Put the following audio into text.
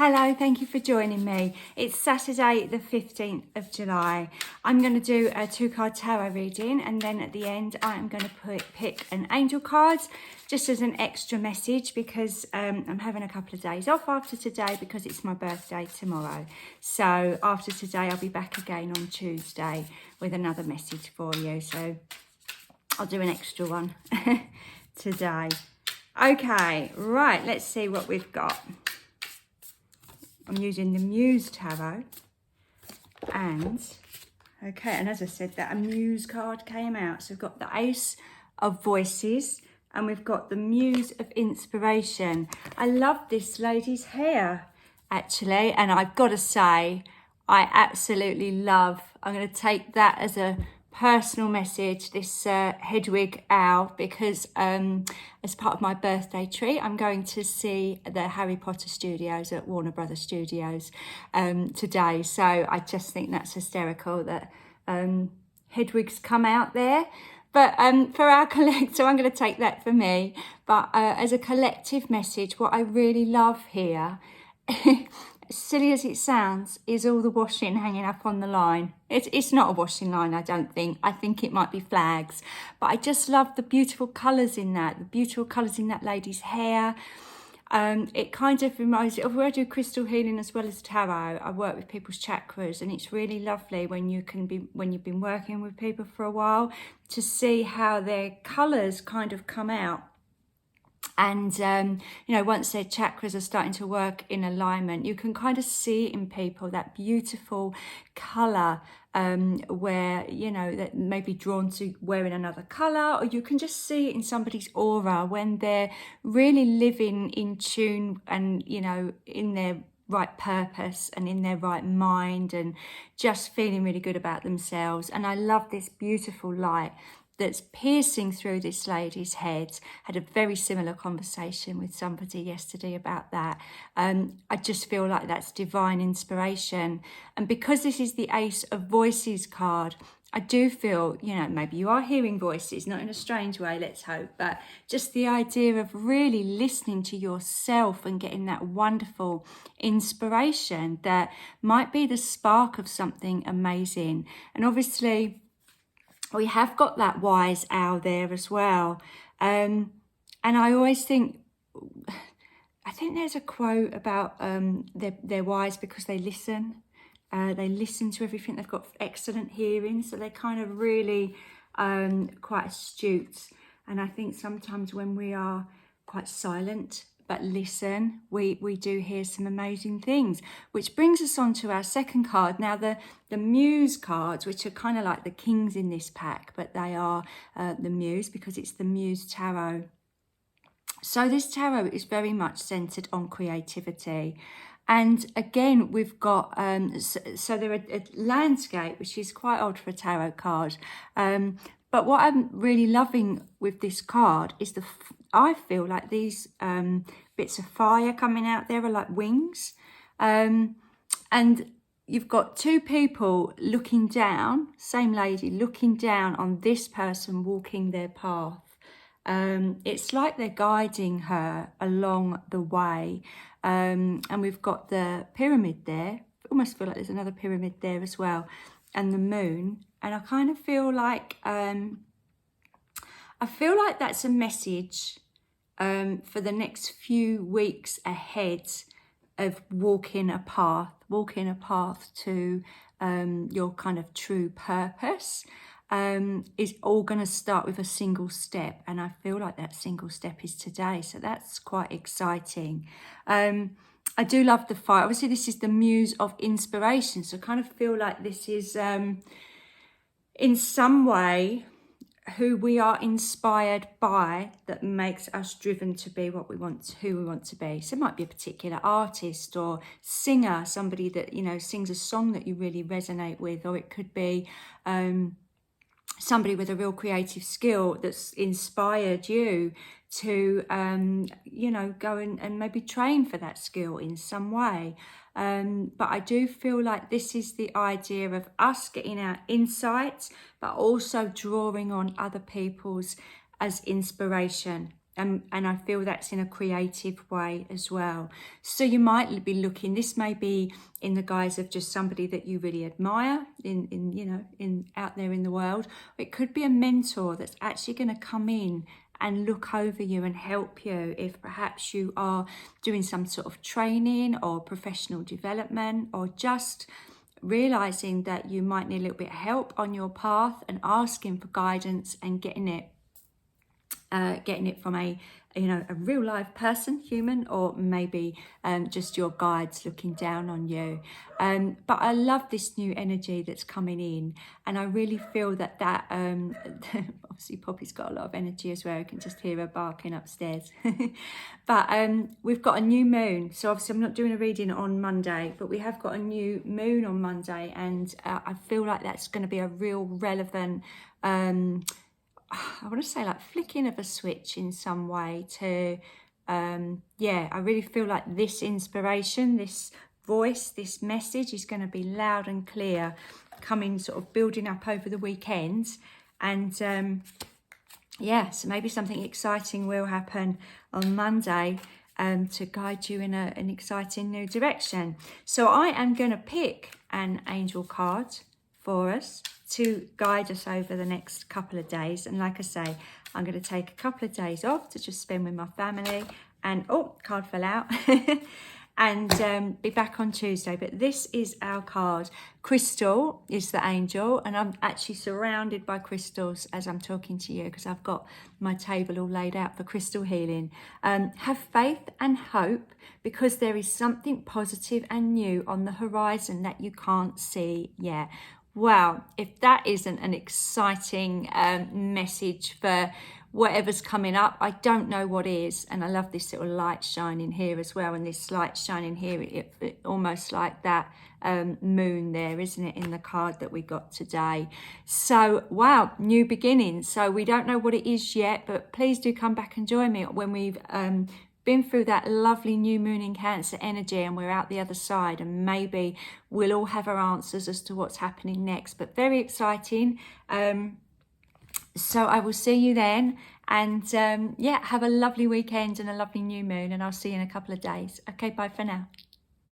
Hello, thank you for joining me. It's Saturday the 15th of July. I'm going to do a 2-card tarot reading, and then at the end I am going to pick an angel card just as an extra message because I'm having a couple of days off after today because it's my birthday tomorrow. So after today I'll be back again on Tuesday with another message for you. So I'll do an extra one today. Okay, right, let's see what we've got. I'm using the Muse Tarot, and as I said, that a Muse card came out. So we've got the Ace of Voices, and we've got the Muse of Inspiration. I love this lady's hair, actually, and I've got to say, I absolutely love, I'm going to take that as a personal message, this Hedwig owl, because as part of my birthday treat I'm going to see the Harry Potter studios at Warner Brothers Studios today. So I just think that's hysterical that Hedwig's come out there. But for our collector, I'm going to take that for me. But as a collective message, what I really love here, as silly as it sounds, is all the washing hanging up on the line. It's not a washing line, I don't think. I think it might be flags. But I just love the beautiful colours in that, lady's hair. It kind of reminds me of where I do crystal healing as well as tarot. I work with people's chakras, and it's really lovely when you've been working with people for a while to see how their colours kind of come out. And, once their chakras are starting to work in alignment, you can kind of see in people that beautiful colour where, that may be drawn to wearing another colour, or you can just see it in somebody's aura when they're really living in tune and, in their right purpose and in their right mind and just feeling really good about themselves. And I love this beautiful light that's piercing through this lady's head. Had a very similar conversation with somebody yesterday about that. I just feel like that's divine inspiration. And because this is the Ace of Voices card, I do feel, maybe you are hearing voices, not in a strange way, let's hope, but just the idea of really listening to yourself and getting that wonderful inspiration that might be the spark of something amazing. And obviously, we have got that wise owl there as well. And I always think, I think there's a quote about they're wise because they listen. They listen to everything. They've got excellent hearing. So they're kind of really quite astute. And I think sometimes when we are quite silent but listen, we do hear some amazing things, which brings us on to our second card. Now, the Muse cards, which are kind of like the kings in this pack, but they are the Muse because it's the Muse Tarot. So this tarot is very much centered on creativity. And again, we've got, so they're a landscape, which is quite odd for a tarot card. But what I'm really loving with this card is I feel like these bits of fire coming out there are like wings. And you've got two people looking down, same lady, looking down on this person walking their path. It's like they're guiding her along the way. And we've got the pyramid there. I almost feel like there's another pyramid there as well. And the moon. And I kind of feel like, that's a message for the next few weeks ahead of walking a path to your kind of true purpose. Is all going to start with a single step, and I feel like that single step is today, so that's quite exciting. I do love the fire. Obviously this is the Muse of Inspiration, so I kind of feel like this is in some way who we are inspired by that makes us driven to be who we want to be. So it might be a particular artist or singer, somebody that sings a song that you really resonate with, or it could be somebody with a real creative skill that's inspired you to, go and maybe train for that skill in some way. But I do feel like this is the idea of us getting our insights, but also drawing on other people's as inspiration. and I feel that's in a creative way as well. So you might be looking, this may be in the guise of just somebody that you really admire in out there in the world. It could be a mentor that's actually going to come in and look over you and help you if perhaps you are doing some sort of training or professional development, or just realizing that you might need a little bit of help on your path and asking for guidance and getting it from a real live person, human, or maybe just your guides looking down on you. But I love this new energy that's coming in, and I really feel that obviously Poppy's got a lot of energy as well. You can just hear her barking upstairs. But we've got a new moon, so obviously I'm not doing a reading on Monday, but we have got a new moon on Monday, and I feel like that's going to be a real relevant I want to say like flicking of a switch in some way to, I really feel like this inspiration, this voice, this message is going to be loud and clear, coming sort of building up over the weekend. And so maybe something exciting will happen on Monday to guide you in an exciting new direction. So I am going to pick an angel card for us to guide us over the next couple of days. And like I say, I'm going to take a couple of days off to just spend with my family, and card fell out and be back on Tuesday. But this is our card. Crystal is the angel, and I'm actually surrounded by crystals as I'm talking to you, because I've got my table all laid out for crystal healing. Have faith and hope, because there is something positive and new on the horizon that you can't see yet. Wow, if that isn't an exciting message for whatever's coming up, I don't know what is. And I love this little light shining here as well. And this light shining here, it almost like that moon there, isn't it, in the card that we got today. So, wow, new beginnings. So we don't know what it is yet, but please do come back and join me when we've been through that lovely new moon in Cancer energy and we're out the other side, and maybe we'll all have our answers as to what's happening next. But very exciting. So I will see you then, and have a lovely weekend and a lovely new moon, and I'll see you in a couple of days. Okay, bye for now.